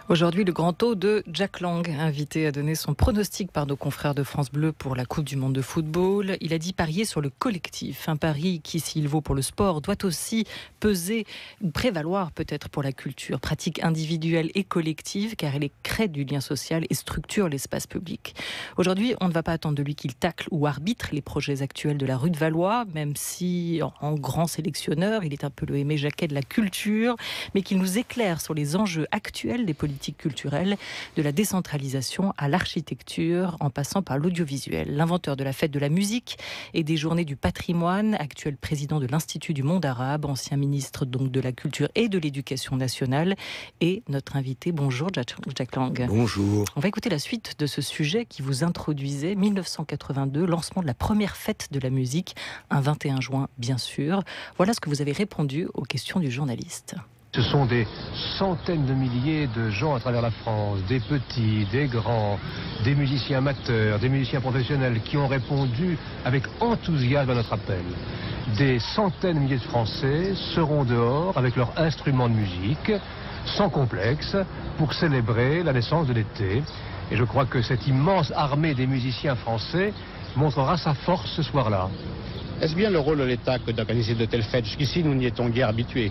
Aujourd'hui, le grand taux de Jack Lang, invité à donner son pronostic par nos confrères de France Bleu pour la Coupe du Monde de football. Il a dit parier sur le collectif. Un pari qui, s'il vaut pour le sport, doit aussi peser ou prévaloir peut-être pour la culture. Pratique individuelle et collective, car elle crée du lien social et structure l'espace public. Aujourd'hui, on ne va pas attendre de lui qu'il tacle ou arbitre les projets actuels de la rue de Valois, même si, en grand sélectionneur, il est un peu le Aimé Jacquet de la culture, mais qu'il nous éclaire sur les enjeux actuels des politiques culturelle, de la décentralisation à l'architecture, en passant par l'audiovisuel. L'inventeur de la fête de la musique et des journées du patrimoine, actuel président de l'Institut du monde arabe, ancien ministre donc de la culture et de l'éducation nationale, et notre invité. Bonjour Jack Lang. Bonjour. On va écouter la suite de ce sujet qui vous introduisait, 1982, lancement de la première fête de la musique, un 21 juin bien sûr. Voilà ce que vous avez répondu aux questions du journaliste. Ce sont des centaines de milliers de gens à travers la France, des petits, des grands, des musiciens amateurs, des musiciens professionnels qui ont répondu avec enthousiasme à notre appel. Des centaines de milliers de Français seront dehors avec leurs instruments de musique, sans complexe, pour célébrer la naissance de l'été. Et je crois que cette immense armée des musiciens français montrera sa force ce soir-là. Est-ce bien le rôle de l'État que d'organiser de telles fêtes? Jusqu'ici, nous n'y étions guère habitués.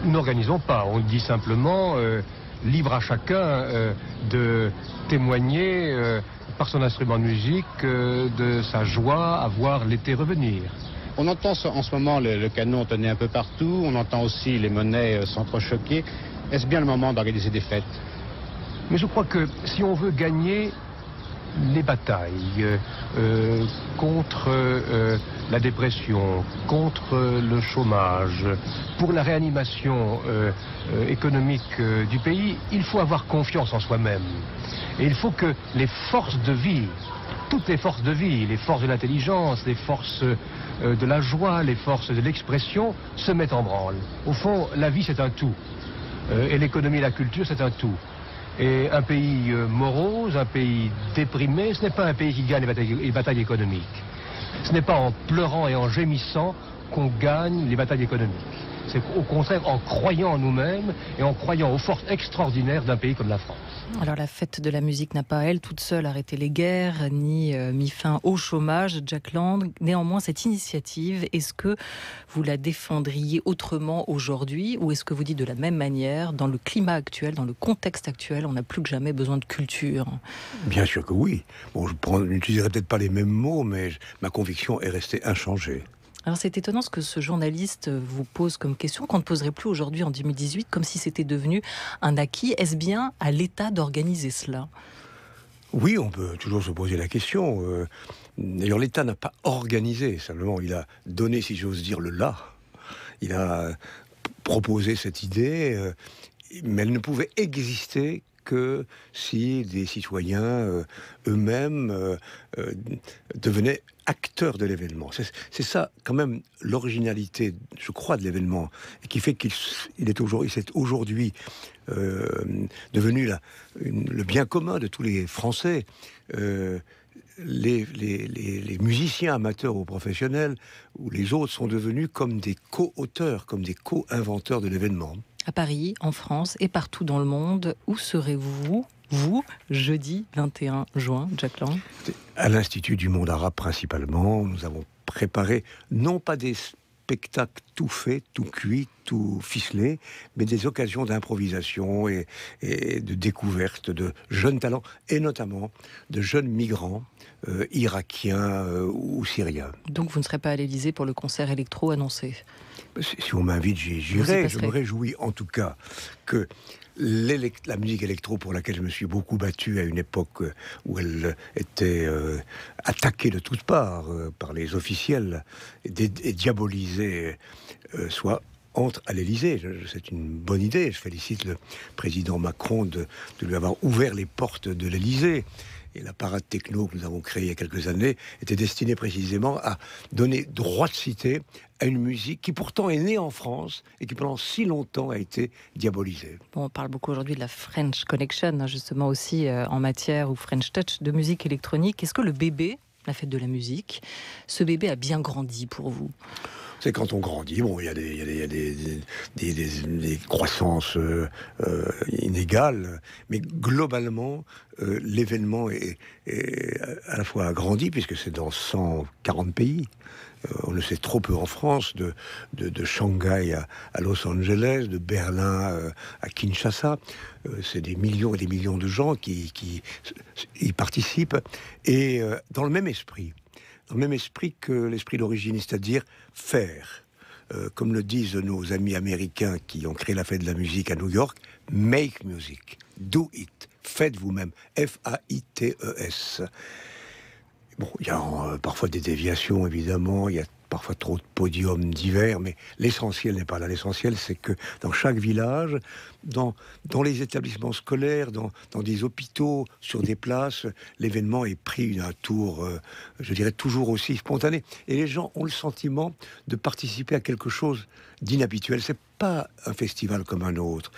Nous n'organisons pas, on dit simplement libre à chacun de témoigner par son instrument de musique de sa joie à voir l'été revenir. On entend en ce moment le canon tonner un peu partout, on entend aussi les monnaies s'entrechoquer. Est-ce bien le moment d'organiser des fêtes? Mais je crois que si on veut gagner les batailles contre la dépression, contre le chômage, pour la réanimation économique du pays, il faut avoir confiance en soi-même. Et il faut que les forces de vie, toutes les forces de vie, les forces de l'intelligence, les forces de la joie, les forces de l'expression, se mettent en branle. Au fond, la vie c'est un tout. Et l'économie et la culture c'est un tout. Et un pays morose, un pays déprimé, ce n'est pas un pays qui gagne les batailles économiques. Ce n'est pas en pleurant et en gémissant qu'on gagne les batailles économiques. C'est au contraire en croyant en nous-mêmes et en croyant aux forces extraordinaires d'un pays comme la France. Alors la fête de la musique n'a pas, elle, toute seule arrêté les guerres, ni mis fin au chômage, Jack Lang. Néanmoins, cette initiative, est-ce que vous la défendriez autrement aujourd'hui, ou est-ce que vous dites de la même manière, dans le climat actuel, dans le contexte actuel, on n'a plus que jamais besoin de culture? Bien sûr que oui. Bon, je n'utiliserai peut-être pas les mêmes mots, mais ma conviction est restée inchangée. Alors c'est étonnant ce que ce journaliste vous pose comme question, qu'on ne poserait plus aujourd'hui en 2018, comme si c'était devenu un acquis. Est-ce bien à l'État d'organiser cela? Oui, on peut toujours se poser la question. D'ailleurs, l'État n'a pas organisé, simplement il a donné, si j'ose dire, le là. Il a proposé cette idée, mais elle ne pouvait exister que si des citoyens eux-mêmes devenaient acteurs de l'événement. C'est ça, quand même, l'originalité, je crois, de l'événement, et qui fait qu'il est aujourd'hui devenu le bien commun de tous les Français. Les musiciens amateurs ou professionnels, ou les autres, sont devenus comme des co-auteurs, comme des co-inventeurs de l'événement. À Paris, en France et partout dans le monde, où serez-vous, jeudi 21 juin, Jack Lang? À l'Institut du monde arabe principalement. Nous avons préparé non pas des spectacles tout faits, tout cuits, tout ficelés, mais des occasions d'improvisation et de découverte de jeunes talents, et notamment de jeunes migrants irakiens ou syriens. Donc vous ne serez pas à l'Élysée pour le concert électro annoncé? Si on m'invite, j'irai. Je me réjouis en tout cas que la musique électro, pour laquelle je me suis beaucoup battu à une époque où elle était attaquée de toutes parts par les officiels et diabolisée, entre à l'Élysée. C'est une bonne idée. Je félicite le président Macron de lui avoir ouvert les portes de l'Élysée. Et la parade techno que nous avons créée il y a quelques années était destinée précisément à donner droit de cité à une musique qui pourtant est née en France et qui pendant si longtemps a été diabolisée. Bon, on parle beaucoup aujourd'hui de la French Connection, justement aussi en matière, ou French Touch, de musique électronique. Est-ce que le bébé, la fête de la musique, ce bébé a bien grandi pour vous? C'est quand on grandit, bon, il y a des croissances inégales, mais globalement, l'événement est à la fois agrandi, puisque c'est dans 140 pays. On le sait trop peu en France, de Shanghai à Los Angeles, de Berlin à Kinshasa. C'est des millions et des millions de gens qui y participent, et dans le même esprit. Dans le même esprit que l'esprit d'origine, c'est-à-dire faire. Comme le disent nos amis américains qui ont créé la fête de la musique à New York, make music, do it, faites vous-même, F-A-I-T-E-S. Bon, il y a parfois des déviations, évidemment, il y a parfois trop de podiums divers, mais l'essentiel n'est pas là. L'essentiel, c'est que dans chaque village, dans les établissements scolaires, dans des hôpitaux, sur des places, l'événement est pris d'un tour, je dirais, toujours aussi spontané. Et les gens ont le sentiment de participer à quelque chose d'inhabituel. C'est pas un festival comme un autre.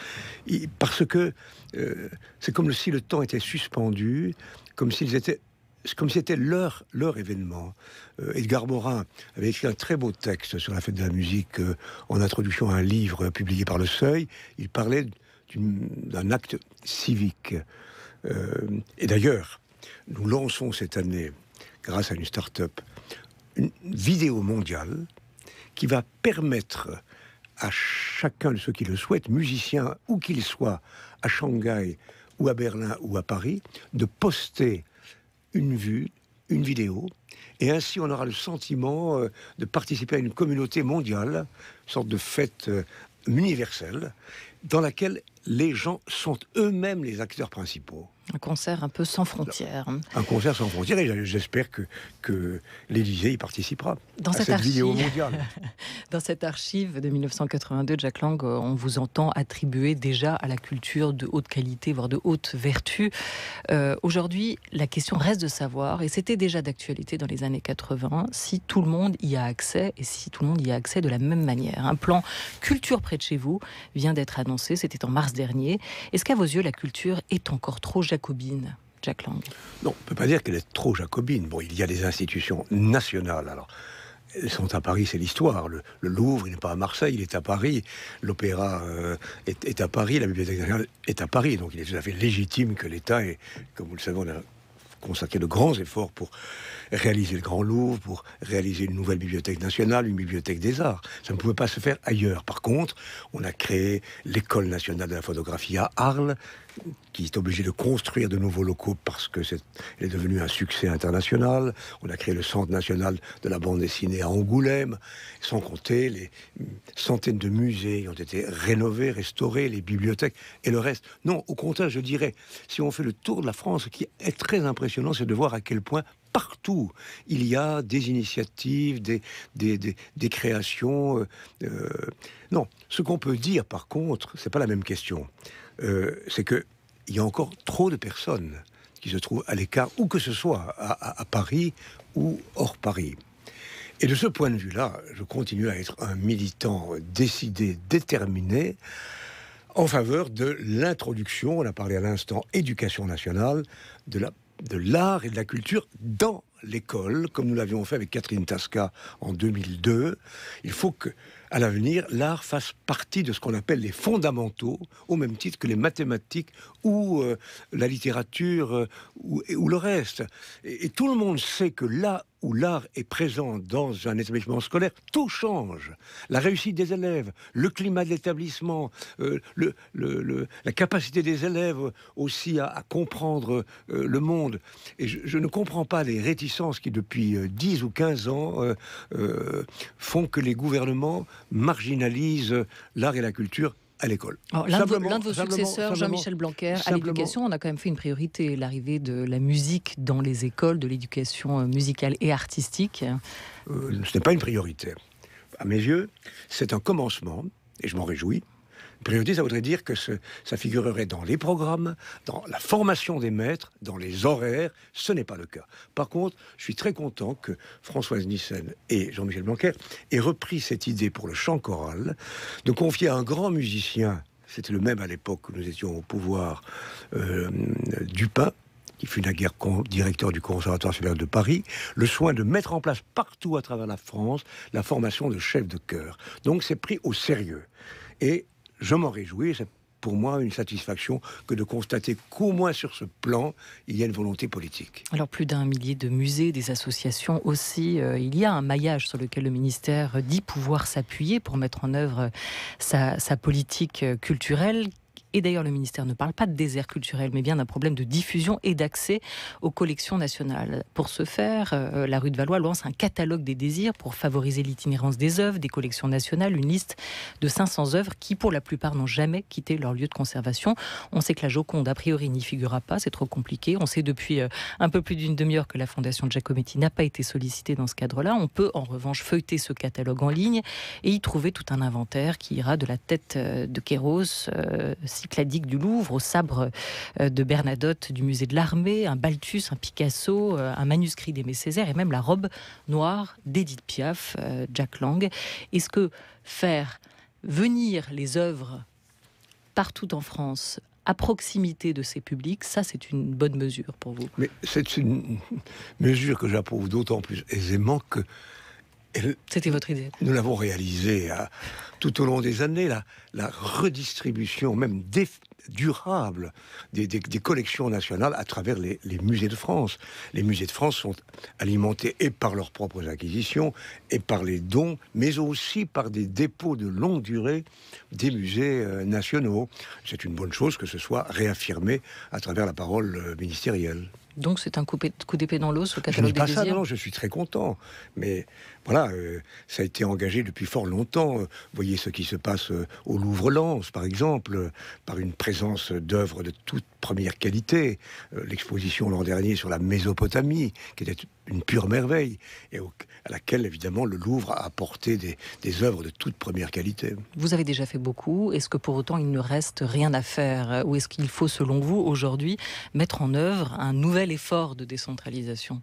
Parce que c'est comme si le temps était suspendu, comme si c'était leur événement. Edgar Morin avait écrit un très beau texte sur la fête de la musique en introduction à un livre publié par Le Seuil. Il parlait d'un acte civique. Et d'ailleurs, nous lançons cette année, grâce à une start-up, une vidéo mondiale qui va permettre à chacun de ceux qui le souhaitent, musiciens où qu'ils soient, à Shanghai ou à Berlin ou à Paris, de poster une vidéo, et ainsi on aura le sentiment de participer à une communauté mondiale, une sorte de fête universelle, dans laquelle les gens sont eux-mêmes les acteurs principaux. Un concert un peu sans frontières. Un concert sans frontières, et j'espère que l'Élysée y participera dans à cette vidéo mondiale. Dans cette archive de 1982, Jack Lang, on vous entend attribuer déjà à la culture de haute qualité, voire de haute vertu. Aujourd'hui, la question reste de savoir, et c'était déjà d'actualité dans les années 80, si tout le monde y a accès, et si tout le monde y a accès de la même manière. Un plan culture près de chez vous vient d'être annoncé, c'était en mars dernier. Est-ce qu'à vos yeux, la culture est encore trop jacobine, Jack Lang? Non, on ne peut pas dire qu'elle est trop jacobine. Bon, il y a des institutions nationales, alors elles sont à Paris, c'est l'histoire. Le Louvre, il n'est pas à Marseille, il est à Paris. L'Opéra est à Paris, la Bibliothèque nationale est à Paris. Donc il est tout à fait légitime que l'État ait, comme vous le savez, on a consacré de grands efforts pour réaliser le Grand Louvre, pour réaliser une nouvelle bibliothèque nationale, une bibliothèque des arts. Ça ne pouvait pas se faire ailleurs. Par contre, on a créé l'École nationale de la photographie à Arles, qui est obligée de construire de nouveaux locaux parce que elle est devenue un succès international. On a créé le Centre national de la bande dessinée à Angoulême, sans compter les centaines de musées qui ont été rénovés, restaurés, les bibliothèques et le reste. Non, au contraire, je dirais, si on fait le tour de la France, ce qui est très impressionnant, c'est de voir à quel point partout, il y a des initiatives, des créations. Non, ce qu'on peut dire, par contre, c'est pas la même question. C'est que il y a encore trop de personnes qui se trouvent à l'écart, où que ce soit, à Paris ou hors Paris. Et de ce point de vue-là, je continue à être un militant décidé, déterminé, en faveur de l'introduction, on a parlé à l'instant, éducation nationale, de l'art et de la culture dans l'école, comme nous l'avions fait avec Catherine Tasca en 2002. Il faut que, à l'avenir, l'art fasse partie de ce qu'on appelle les fondamentaux, au même titre que les mathématiques ou la littérature ou le reste. Et tout le monde sait que là où l'art est présent dans un établissement scolaire, tout change. La réussite des élèves, le climat de l'établissement, la capacité des élèves aussi à comprendre le monde. Et je ne comprends pas les réticences qui, depuis 10 ou 15 ans, font que les gouvernements marginalisent l'art et la culture à l'école. L'un de vos successeurs, Jean-Michel Blanquer, à l'éducation, on a quand même fait une priorité, l'arrivée de la musique dans les écoles, de l'éducation musicale et artistique. Ce n'est pas une priorité. À mes yeux, c'est un commencement, et je m'en réjouis. Priorité, ça voudrait dire que ça figurerait dans les programmes, dans la formation des maîtres, dans les horaires. Ce n'est pas le cas. Par contre, je suis très content que Françoise Nyssen et Jean-Michel Blanquer aient repris cette idée pour le chant choral, de confier à un grand musicien, c'était le même à l'époque où nous étions au pouvoir, Dupin, qui fut naguère directeur du Conservatoire supérieur de Paris, le soin de mettre en place partout à travers la France la formation de chefs de chœur. Donc c'est pris au sérieux. Et je m'en réjouis, c'est pour moi une satisfaction que de constater qu'au moins sur ce plan, il y a une volonté politique. Alors plus d'un millier de musées, des associations aussi, il y a un maillage sur lequel le ministère dit pouvoir s'appuyer pour mettre en œuvre sa politique culturelle. Et d'ailleurs, le ministère ne parle pas de désert culturel, mais bien d'un problème de diffusion et d'accès aux collections nationales. Pour ce faire, la rue de Valois lance un catalogue des désirs pour favoriser l'itinérance des œuvres, des collections nationales, une liste de 500 œuvres qui, pour la plupart, n'ont jamais quitté leur lieu de conservation. On sait que la Joconde, a priori, n'y figurera pas, c'est trop compliqué. On sait depuis un peu plus d'une demi-heure que la Fondation Giacometti n'a pas été sollicitée dans ce cadre-là. On peut, en revanche, feuilleter ce catalogue en ligne et y trouver tout un inventaire qui ira de la tête de Kéros, Cycladique du Louvre, au sabre de Bernadotte du musée de l'Armée, un Balthus, un Picasso, un manuscrit d'Aimé Césaire et même la robe noire d'Édith Piaf, Jack Lang. Est-ce que faire venir les œuvres partout en France à proximité de ces publics, ça c'est une bonne mesure pour vous? Mais c'est une mesure que j'approuve d'autant plus aisément que c'était votre idée. Nous l'avons réalisé tout au long des années, la redistribution même durable des collections nationales à travers les musées de France. Les musées de France sont alimentés et par leurs propres acquisitions et par les dons, mais aussi par des dépôts de longue durée des musées nationaux. C'est une bonne chose que ce soit réaffirmé à travers la parole ministérielle. Donc c'est un coup d'épée dans l'eau, ce catalogue je dis pas des ça, désirs. non, je suis très content. Mais voilà, ça a été engagé depuis fort longtemps. Voyez ce qui se passe au Louvre-Lens, par exemple, par une présence d'œuvres de toute première qualité. L'exposition l'an dernier sur la Mésopotamie, qui était une pure merveille, et à laquelle, évidemment, le Louvre a apporté des œuvres de toute première qualité. Vous avez déjà fait beaucoup. Est-ce que pour autant il ne reste rien à faire? Ou est-ce qu'il faut, selon vous, aujourd'hui, mettre en œuvre un nouvel effort de décentralisation?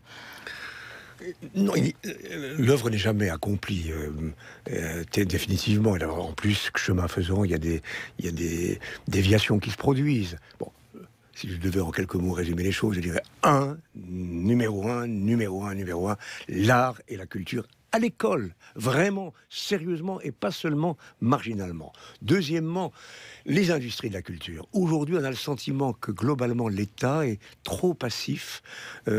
Non, l'œuvre n'est jamais accomplie définitivement. Et en plus, chemin faisant, il y a des déviations qui se produisent. Bon, si je devais en quelques mots résumer les choses, je dirais numéro un, l'art et la culture à l'école, vraiment, sérieusement, et pas seulement marginalement. Deuxièmement, les industries de la culture. Aujourd'hui, on a le sentiment que globalement, l'État est trop passif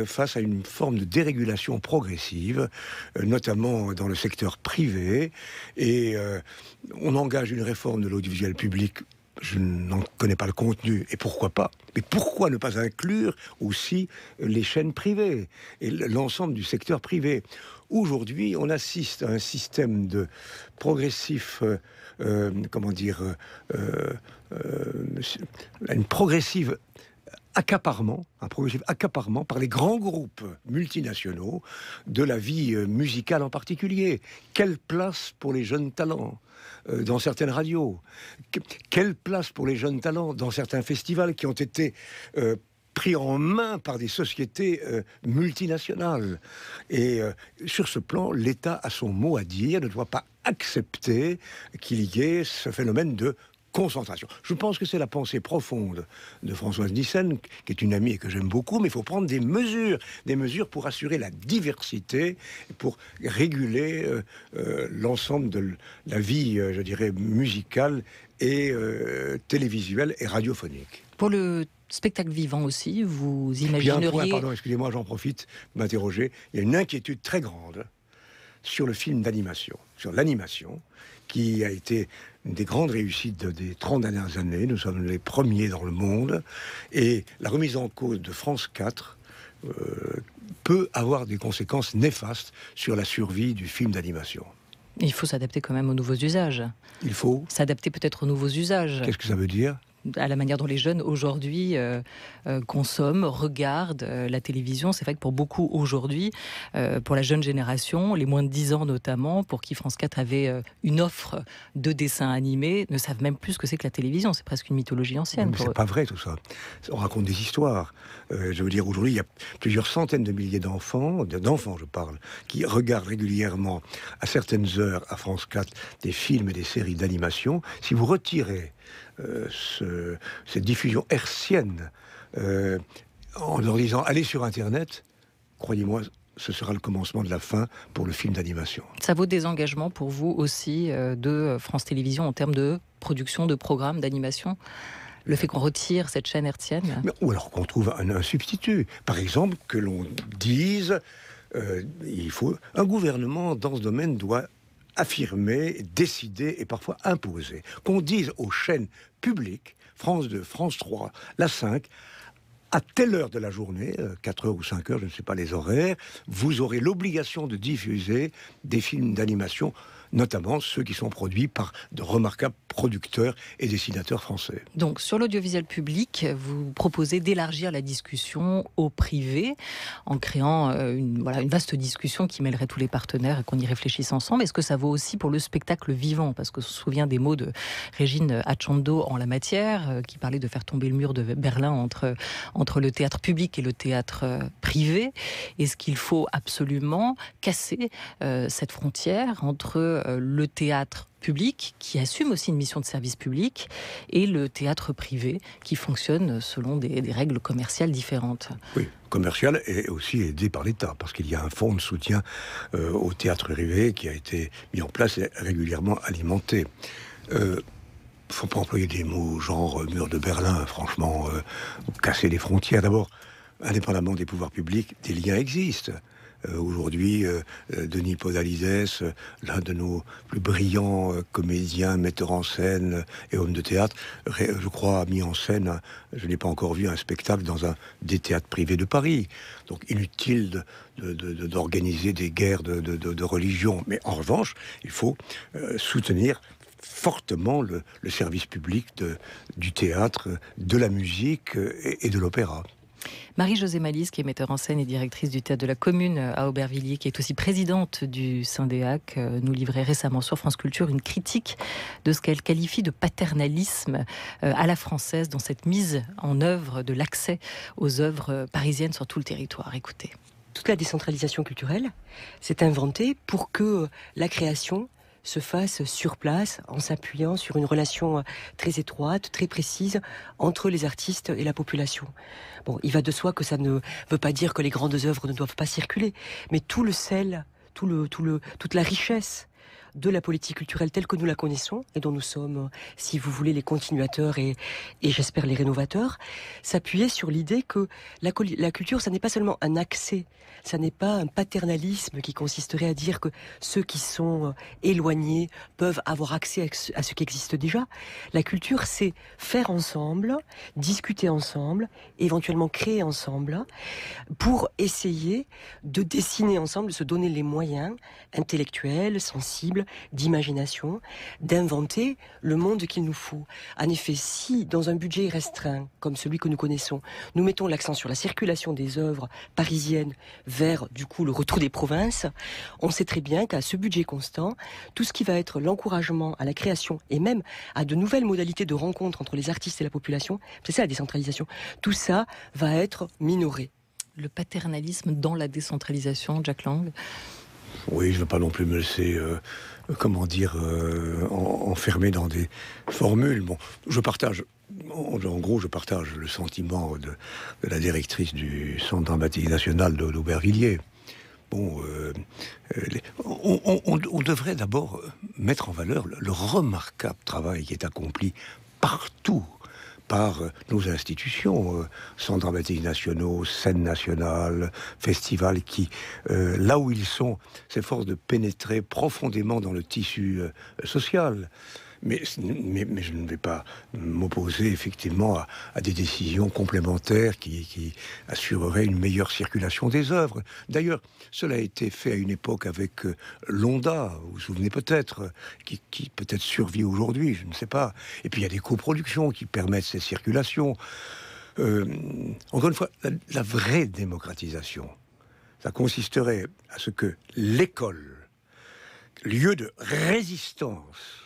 face à une forme de dérégulation progressive, notamment dans le secteur privé, et on engage une réforme de l'audiovisuel public. Je n'en connais pas le contenu, et pourquoi pas? Mais pourquoi ne pas inclure aussi les chaînes privées et l'ensemble du secteur privé? Aujourd'hui, on assiste à un système de progressif, un progressif accaparement par les grands groupes multinationaux de la vie musicale en particulier. Quelle place pour les jeunes talents dans certaines radios? Quelle place pour les jeunes talents dans certains festivals qui ont été pris en main par des sociétés multinationales? Et sur ce plan, l'État a son mot à dire, ne doit pas accepter qu'il y ait ce phénomène de concentration. Je pense que c'est la pensée profonde de Françoise Nyssen, qui est une amie et que j'aime beaucoup, mais il faut prendre des mesures pour assurer la diversité, pour réguler l'ensemble de la vie, je dirais, musicale et télévisuelle et radiophonique. Pour le spectacle vivant aussi, vous imagineriez... Pardon, excusez-moi, j'en profite de m'interroger. Il y a une inquiétude très grande sur le film d'animation, sur l'animation, qui a été une des grandes réussites des 30 dernières années. Nous sommes les premiers dans le monde. Et la remise en cause de France 4 peut avoir des conséquences néfastes sur la survie du film d'animation. Il faut s'adapter quand même aux nouveaux usages. Il faut s'adapter peut-être aux nouveaux usages. Qu'est-ce que ça veut dire ? À la manière dont les jeunes aujourd'hui consomment, regardent la télévision. C'est vrai que pour beaucoup aujourd'hui, pour la jeune génération, les moins de 10 ans notamment, pour qui France 4 avait une offre de dessins animés, ne savent même plus ce que c'est que la télévision. C'est presque une mythologie ancienne. C'est pas vrai tout ça. On raconte des histoires. Je veux dire, aujourd'hui, il y a plusieurs centaines de milliers d'enfants je parle, qui regardent régulièrement à certaines heures à France 4 des films et des séries d'animation. Si vous retirez cette diffusion hertzienne en leur disant allez sur Internet, croyez-moi, ce sera le commencement de la fin pour le film d'animation. Ça vaut des engagements pour vous aussi de France Télévisions en termes de production de programmes d'animation ? Le fait qu'on retire cette chaîne hertzienne ? Ou alors qu'on trouve un substitut. Par exemple, que l'on dise un gouvernement dans ce domaine doit affirmer, décider et parfois imposer. Qu'on dise aux chaînes publiques, France 2, France 3, la 5, à telle heure de la journée, 4 heures ou 5 heures, je ne sais pas les horaires, vous aurez l'obligation de diffuser des films d'animation, notamment ceux qui sont produits par de remarquables producteurs et dessinateurs français. Donc, sur l'audiovisuel public, vous proposez d'élargir la discussion au privé en créant une vaste discussion qui mêlerait tous les partenaires et qu'on y réfléchisse ensemble. Est-ce que ça vaut aussi pour le spectacle vivant ? Parce qu'on se souvient des mots de Régine Atchando en la matière, qui parlait de faire tomber le mur de Berlin entre le théâtre public et le théâtre privé. Est-ce qu'il faut absolument casser cette frontière entre le théâtre public, qui assume aussi une mission de service public, et le théâtre privé, qui fonctionne selon des règles commerciales différentes? Oui, commercial et aussi aidé par l'État, parce qu'il y a un fonds de soutien au théâtre privé qui a été mis en place et régulièrement alimenté. Faut pas employer des mots genre mur de Berlin, franchement, casser les frontières. D'abord, indépendamment des pouvoirs publics, des liens existent. Aujourd'hui, Denis Podalides, l'un de nos plus brillants comédiens, metteurs en scène et hommes de théâtre, je crois, a mis en scène, je n'ai pas encore vu un spectacle dans des théâtres privés de Paris. Donc inutile d'organiser des guerres de religion. Mais en revanche, il faut soutenir fortement le service public du théâtre, de la musique et de l'opéra. Marie-Josée Malice, qui est metteur en scène et directrice du théâtre de la Commune à Aubervilliers, qui est aussi présidente du Syndéac, nous livrait récemment sur France Culture une critique de ce qu'elle qualifie de paternalisme à la française dans cette mise en œuvre de l'accès aux œuvres parisiennes sur tout le territoire. Écoutez. Toute la décentralisation culturelle s'est inventée pour que la création se fasse sur place en s'appuyant sur une relation très étroite, très précise entre les artistes et la population. Bon, il va de soi que ça ne veut pas dire que les grandes œuvres ne doivent pas circuler, mais tout le sel, toute la richesse de la politique culturelle telle que nous la connaissons et dont nous sommes, si vous voulez, les continuateurs et j'espère les rénovateurs, s'appuyait sur l'idée que la culture, ça n'est pas seulement un accès, ça n'est pas un paternalisme qui consisterait à dire que ceux qui sont éloignés peuvent avoir accès à ce qui existe déjà. La culture, c'est faire ensemble, discuter ensemble, éventuellement créer ensemble, pour essayer de dessiner ensemble, de se donner les moyens intellectuels, sensibles, d'imagination, d'inventer le monde qu'il nous faut. En effet, si dans un budget restreint, comme celui que nous connaissons, nous mettons l'accent sur la circulation des œuvres parisiennes vers, du coup, le retour des provinces, on sait très bien qu'à ce budget constant, tout ce qui va être l'encouragement à la création et même à de nouvelles modalités de rencontre entre les artistes et la population, c'est ça la décentralisation, tout ça va être minoré. Le paternalisme dans la décentralisation, Jack Lang? Oui, je ne veux pas non plus me laisser, enfermer dans des formules. Bon, je partage, en gros, je partage le sentiment de la directrice du Centre dramatique national d'Aubervilliers. Bon, on devrait d'abord mettre en valeur le remarquable travail qui est accompli partout par nos institutions, centres dramatiques nationaux, scènes nationales, festivals, qui, là où ils sont, s'efforcent de pénétrer profondément dans le tissu social. Mais je ne vais pas m'opposer effectivement à des décisions complémentaires qui assureraient une meilleure circulation des œuvres. D'ailleurs, cela a été fait à une époque avec l'Onda, vous vous souvenez peut-être, qui peut-être survit aujourd'hui, je ne sais pas. Et puis il y a des coproductions qui permettent ces circulations. Encore une fois, la vraie démocratisation, ça consisterait à ce que l'école, lieu de résistance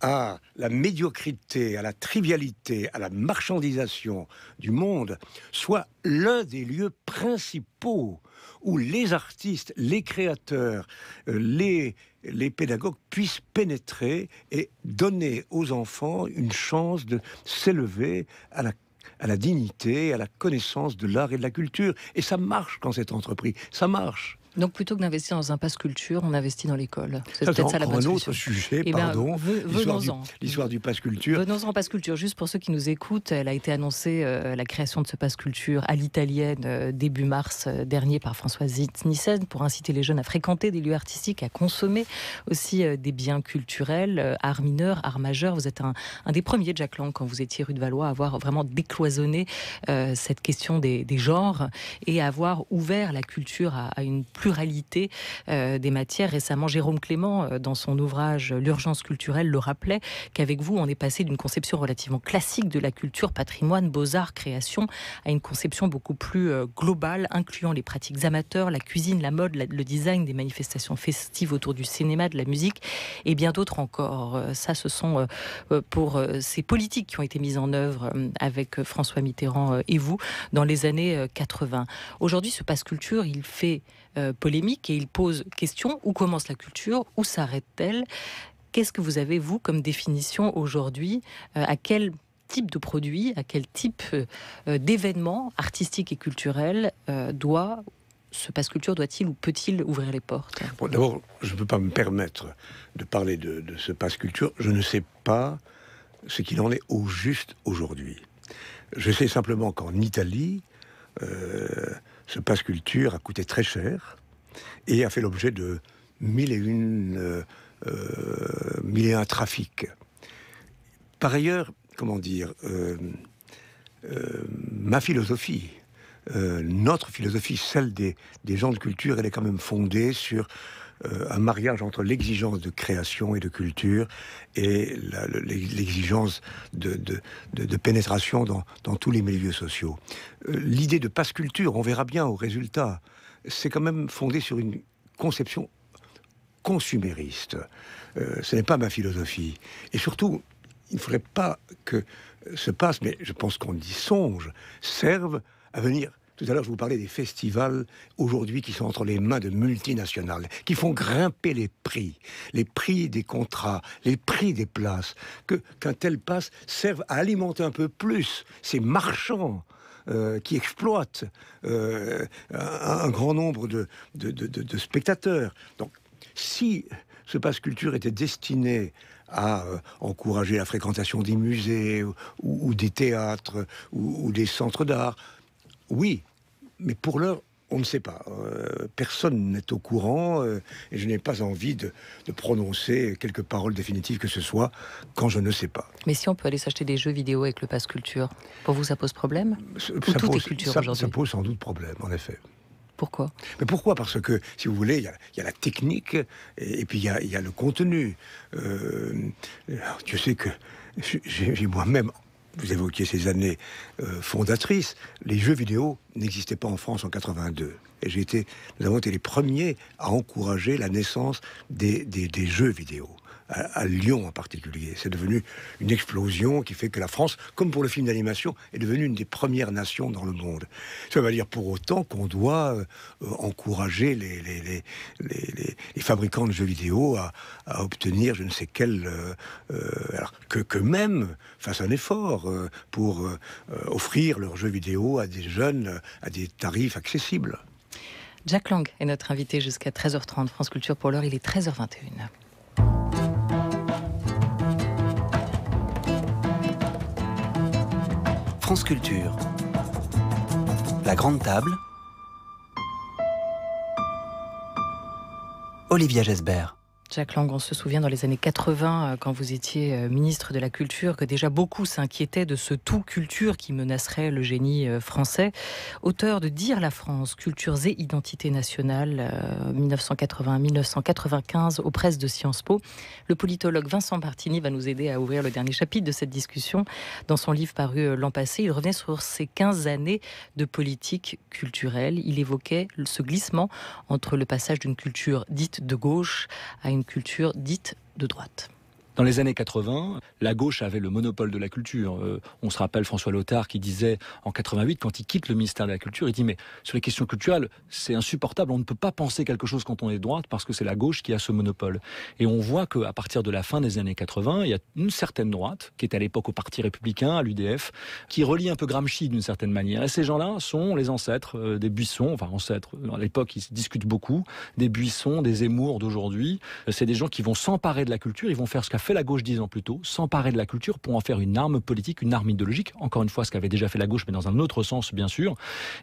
à la médiocrité, à la trivialité, à la marchandisation du monde, soit l'un des lieux principaux où les artistes, les créateurs, les pédagogues puissent pénétrer et donner aux enfants une chance de s'élever à la dignité, à la connaissance de l'art et de la culture. Et ça marche quand c'est entrepris, ça marche. Donc plutôt que d'investir dans un pass culture, on investit dans l'école. C'est Ça, peut-être ça la bonne un solution. autre sujet, Eh bien, pardon, venons-en. l'histoire du pass culture. Venons-en pass culture. Juste pour ceux qui nous écoutent, elle a été annoncée, la création de ce pass culture à l'italienne début mars dernier par Françoise Nissen pour inciter les jeunes à fréquenter des lieux artistiques, à consommer aussi des biens culturels, arts mineurs, arts majeurs. Vous êtes un des premiers, Jack Lang, quand vous étiez rue de Valois, à avoir vraiment décloisonné cette question des genres et à avoir ouvert la culture à une pluralité des matières. Récemment, Jérôme Clément, dans son ouvrage L'urgence culturelle, le rappelait qu'avec vous, on est passé d'une conception relativement classique de la culture, patrimoine, beaux-arts, création, à une conception beaucoup plus globale, incluant les pratiques amateurs, la cuisine, la mode, le design, des manifestations festives autour du cinéma, de la musique et bien d'autres encore. Ça, ce sont pour ces politiques qui ont été mises en œuvre avec François Mitterrand et vous dans les années 80. Aujourd'hui, ce pass culture, il fait polémique et il pose question: où commence la culture, où s'arrête-t-elle? Qu'est-ce que vous avez, vous, comme définition aujourd'hui? À quel type de produit, à quel type d'événement artistique et culturel ce pass culture doit-il ou peut-il ouvrir les portes? Bon, d'abord, je ne peux pas me permettre de parler de ce pass culture. Je ne sais pas ce qu'il en est au juste aujourd'hui. Je sais simplement qu'en Italie, ce pass culture a coûté très cher et a fait l'objet de mille et un trafics. Par ailleurs, comment dire, ma philosophie, notre philosophie, celle des gens de culture, elle est quand même fondée sur un mariage entre l'exigence de création et de culture et l'exigence de pénétration dans tous les milieux sociaux. L'idée de passe culture, on verra bien au résultat, c'est quand même fondé sur une conception consumériste. Ce n'est pas ma philosophie. Et surtout, il ne faudrait pas que ce passe, mais je pense qu'on y songe, serve à venir. Tout à l'heure, je vous parlais des festivals, aujourd'hui, qui sont entre les mains de multinationales, qui font grimper les prix des contrats, les prix des places, qu'un tel pass serve à alimenter un peu plus ces marchands qui exploitent un grand nombre de spectateurs. Donc, si ce pass culture était destiné à encourager la fréquentation des musées ou des théâtres ou des centres d'art, oui, mais pour l'heure, on ne sait pas. Personne n'est au courant et je n'ai pas envie de prononcer quelques paroles définitives que ce soit quand je ne sais pas. Mais si on peut aller s'acheter des jeux vidéo avec le pass culture, pour vous, ça pose problème? Tout est culture aujourd'hui. Ça pose sans doute problème, en effet. Pourquoi? Mais pourquoi? Parce que, si vous voulez, il y a la technique et puis il y a le contenu. Je sais que j'ai moi-même... Vous évoquiez ces années fondatrices. Les jeux vidéo n'existaient pas en France en 82. Et nous avons été les premiers à encourager la naissance des jeux vidéo. À Lyon en particulier. C'est devenu une explosion qui fait que la France, comme pour le film d'animation, est devenue une des premières nations dans le monde. Ça veut pas dire pour autant qu'on doit encourager les fabricants de jeux vidéo à obtenir je ne sais quel... alors que même fassent un effort pour offrir leurs jeux vidéo à des jeunes à des tarifs accessibles. Jack Lang est notre invité jusqu'à 13h30. France Culture pour l'heure, il est 13h21. France Culture. La grande table. Olivia Gesbert. Jack Lang, on se souvient dans les années 80, quand vous étiez ministre de la Culture, que déjà beaucoup s'inquiétaient de ce tout culture qui menacerait le génie français. Auteur de Dire la France, cultures et identité nationale, 1980-1995, aux presses de Sciences Po. Le politologue Vincent Martini va nous aider à ouvrir le dernier chapitre de cette discussion. Dans son livre paru l'an passé, il revenait sur ces 15 années de politique culturelle. Il évoquait ce glissement entre le passage d'une culture dite de gauche à une culture dite de droite. Dans les années 80, la gauche avait le monopole de la culture. On se rappelle François Lothar qui disait en 88, quand il quitte le ministère de la Culture, il dit mais sur les questions culturelles, c'est insupportable, on ne peut pas penser quelque chose quand on est de droite parce que c'est la gauche qui a ce monopole. Et on voit qu'à partir de la fin des années 80, il y a une certaine droite, qui est à l'époque au Parti républicain, à l'UDF, qui relie un peu Gramsci d'une certaine manière. Et ces gens-là sont les ancêtres des Buisson, enfin ancêtres, à l'époque ils se discutent beaucoup, des Buisson, des Zemmour d'aujourd'hui. C'est des gens qui vont s'emparer de la culture, ils vont faire ce qu'a fait la gauche 10 ans plus tôt, s'emparer de la culture pour en faire une arme politique, une arme idéologique, encore une fois ce qu'avait déjà fait la gauche, mais dans un autre sens bien sûr,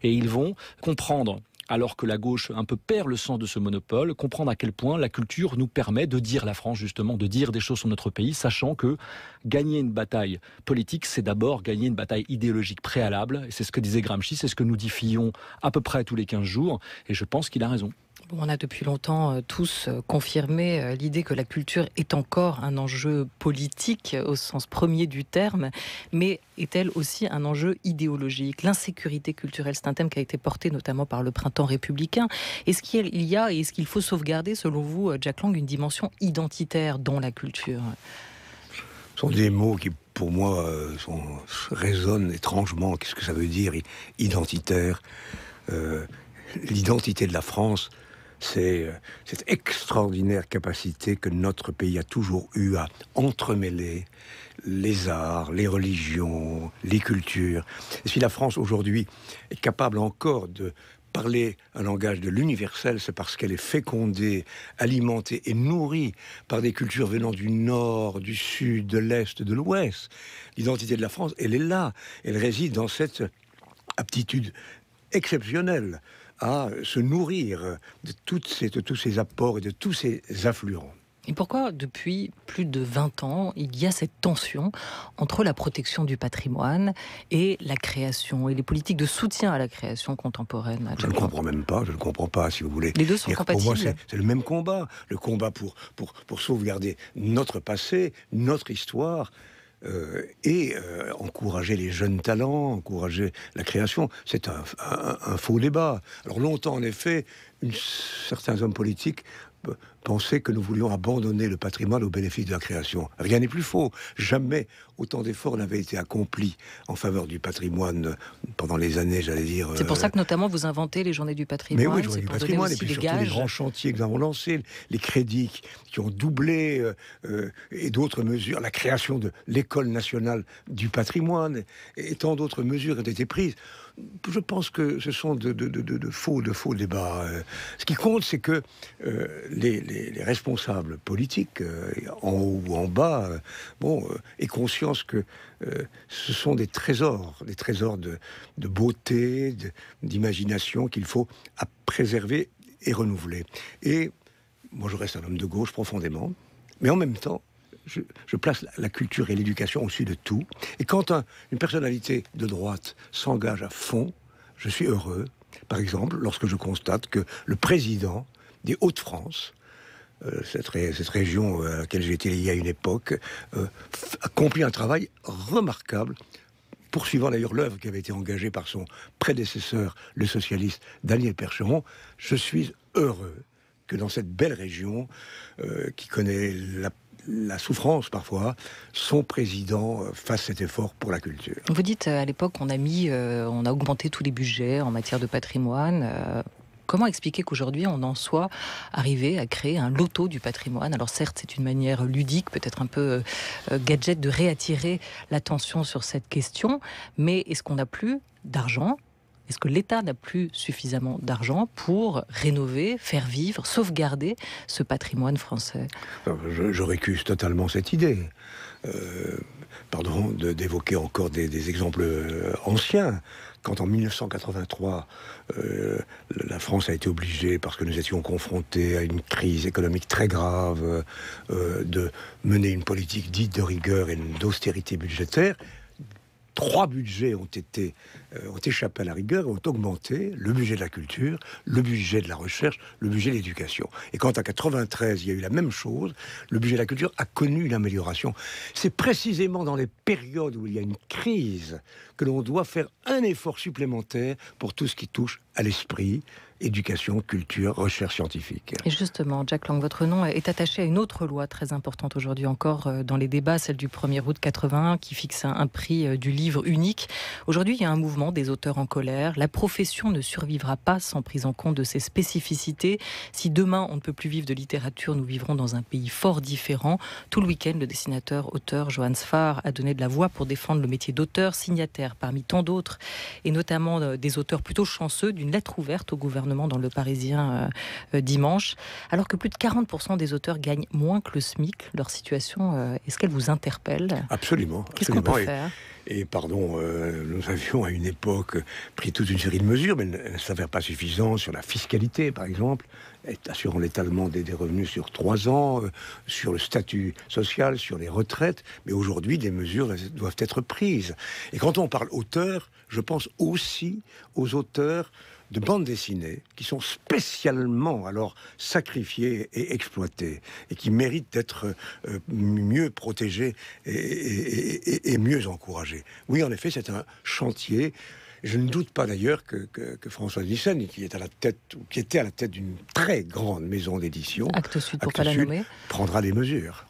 et ils vont comprendre, alors que la gauche un peu perd le sens de ce monopole, comprendre à quel point la culture nous permet de dire la France justement, de dire des choses sur notre pays, sachant que gagner une bataille politique, c'est d'abord gagner une bataille idéologique préalable, et c'est ce que disait Gramsci, c'est ce que nous dit Fillon à peu près tous les 15 jours, et je pense qu'il a raison. On a depuis longtemps tous confirmé l'idée que la culture est encore un enjeu politique au sens premier du terme, mais est-elle aussi un enjeu idéologique? L'insécurité culturelle, c'est un thème qui a été porté notamment par le Printemps républicain. Est-ce qu'il y a et est-ce qu'il faut sauvegarder, selon vous, Jack Lang, une dimension identitaire dans la culture? Ce sont des mots qui, pour moi, résonnent étrangement. Qu'est-ce que ça veut dire, identitaire? L'identité de la France, c'est cette extraordinaire capacité que notre pays a toujours eue à entremêler les arts, les religions, les cultures. Et si la France aujourd'hui est capable encore de parler un langage de l'universel, c'est parce qu'elle est fécondée, alimentée et nourrie par des cultures venant du nord, du sud, de l'est, de l'ouest. L'identité de la France, elle est là. Elle réside dans cette aptitude exceptionnelle à se nourrir de tous ces apports et de tous ces affluents. Et pourquoi, depuis plus de 20 ans, il y a cette tension entre la protection du patrimoine et la création, et les politiques de soutien à la création contemporaine? Je ne comprends même pas, je ne comprends pas, si vous voulez. Les deux sont compatibles. Pour moi, c'est le même combat. Le combat pour sauvegarder notre passé, notre histoire, et encourager les jeunes talents, encourager la création. C'est un faux débat. Alors longtemps, en effet, certains hommes politiques pensaient que nous voulions abandonner le patrimoine au bénéfice de la création. Rien n'est plus faux. Jamais autant d'efforts n'avaient été accomplis en faveur du patrimoine pendant les années, j'allais dire... C'est pour ça que notamment vous inventez les journées du patrimoine. Mais oui, journées du patrimoine, et puis surtout les grands chantiers que nous avons lancés, les crédits qui ont doublé, et d'autres mesures, la création de l'école nationale du patrimoine, et tant d'autres mesures ont été prises. Je pense que ce sont de faux débats. Ce qui compte, c'est que les responsables politiques, en haut ou en bas, aient conscience que ce sont des trésors de beauté, d'imagination qu'il faut préserver et renouveler. Et moi, je reste un homme de gauche profondément, mais en même temps, je place la culture et l'éducation au-dessus de tout. Et quand une personnalité de droite s'engage à fond, je suis heureux. Par exemple, lorsque je constate que le président des Hauts-de-France, cette région à laquelle j'ai été lié à une époque, accomplit un travail remarquable, poursuivant d'ailleurs l'œuvre qui avait été engagée par son prédécesseur, le socialiste Daniel Percheron. Je suis heureux que dans cette belle région, qui connaît la souffrance parfois, son président fasse cet effort pour la culture. Vous dites à l'époque on a augmenté tous les budgets en matière de patrimoine. Comment expliquer qu'aujourd'hui on en soit arrivé à créer un loto du patrimoine? Alors certes, c'est une manière ludique, peut-être un peu gadget, de réattirer l'attention sur cette question, mais est-ce qu'on n'a plus d'argent? Est-ce que l'État n'a plus suffisamment d'argent pour rénover, faire vivre, sauvegarder ce patrimoine français? Je récuse totalement cette idée. Pardon d'évoquer encore des exemples anciens. Quand en 1983, la France a été obligée, parce que nous étions confrontés à une crise économique très grave, de mener une politique dite de rigueur et d'austérité budgétaire, 3 budgets ont échappé à la rigueur et ont augmenté: le budget de la culture, le budget de la recherche, le budget de l'éducation. Et quand en 93, il y a eu la même chose, le budget de la culture a connu une amélioration. C'est précisément dans les périodes où il y a une crise que l'on doit faire un effort supplémentaire pour tout ce qui touche à l'esprit, éducation, culture, recherche scientifique. Et justement, Jack Lang, votre nom est attaché à une autre loi très importante aujourd'hui encore dans les débats, celle du 1er août 81, qui fixe un prix du livre unique. Aujourd'hui, il y a un mouvement des auteurs en colère. La profession ne survivra pas sans prise en compte de ses spécificités. Si demain, on ne peut plus vivre de littérature, nous vivrons dans un pays fort différent. Tout le week-end, le dessinateur-auteur Johan Sfar a donné de la voix pour défendre le métier d'auteur, signataire parmi tant d'autres, et notamment des auteurs plutôt chanceux, d'une lettre ouverte au gouvernement dans Le Parisien dimanche. Alors que plus de 40% des auteurs gagnent moins que le SMIC, leur situation, est-ce qu'elle vous interpelle ? Absolument. Qu'est-ce qu'on peut faire ? Et pardon, nous avions à une époque pris toute une série de mesures, mais elles ne s'avèrent pas suffisantes sur la fiscalité, par exemple, assurant l'étalement des revenus sur 3 ans, sur le statut social, sur les retraites. Mais aujourd'hui, des mesures doivent être prises. Et quand on parle auteurs, je pense aussi aux auteurs de bandes dessinées qui sont spécialement alors sacrifiées et exploitées et qui méritent d'être mieux protégées et mieux encouragées. Oui, en effet, c'est un chantier. Je ne doute pas d'ailleurs que François Nyssen, qui était à la tête d'une très grande maison d'édition, Actes Sud, pour pas la nommer, prendra les mesures.